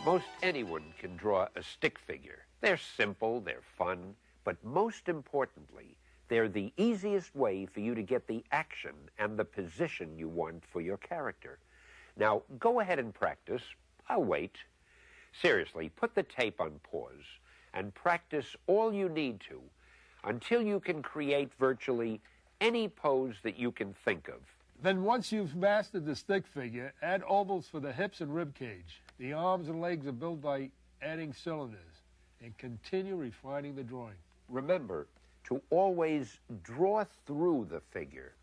Most anyone can draw a stick figure. They're simple, they're fun, but most importantly, they're the easiest way for you to get the action and the position you want for your character. Now, go ahead and practice. I'll wait. Seriously, put the tape on pause and practice all you need to until you can create virtually any pose that you can think of. Then once you've mastered the stick figure, add ovals for the hips and rib cage. The arms and legs are built by adding cylinders, and continue refining the drawing. Remember to always draw through the figure.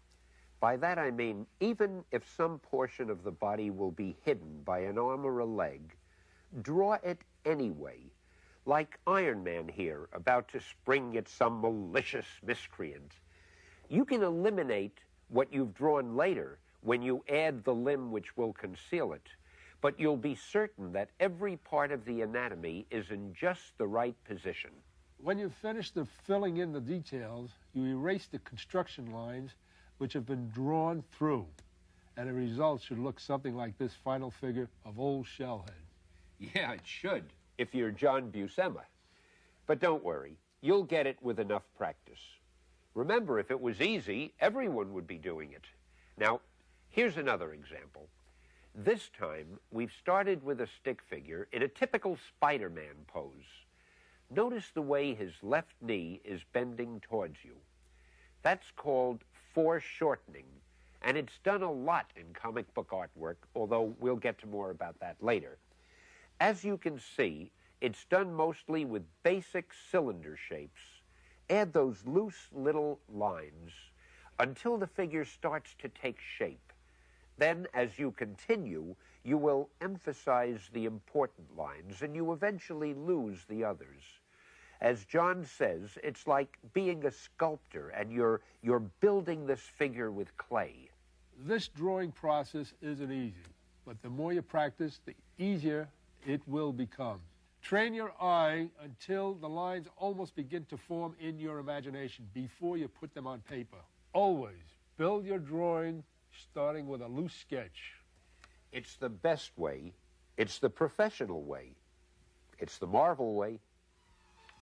By that I mean, even if some portion of the body will be hidden by an arm or a leg, draw it anyway, like Iron Man here, about to spring at some malicious miscreant. You can eliminate what you've drawn later when you add the limb which will conceal it, but you'll be certain that every part of the anatomy is in just the right position. When you've finished the filling in the details, you erase the construction lines which have been drawn through, and the result should look something like this final figure of Old Shellhead. Yeah, it should, if you're John Buscema. But don't worry, you'll get it with enough practice. Remember, if it was easy, everyone would be doing it. Now, here's another example. This time, we've started with a stick figure in a typical Spider-Man pose. Notice the way his left knee is bending towards you. That's called foreshortening, and it's done a lot in comic book artwork, although we'll get to more about that later. As you can see, it's done mostly with basic cylinder shapes. Add those loose little lines until the figure starts to take shape. Then, as you continue, you will emphasize the important lines, and you eventually lose the others. As John says, it's like being a sculptor, and you're building this figure with clay. This drawing process isn't easy, but the more you practice, the easier it will become. Train your eye until the lines almost begin to form in your imagination before you put them on paper. Always build your drawing starting with a loose sketch. It's the best way. It's the professional way. It's the Marvel way.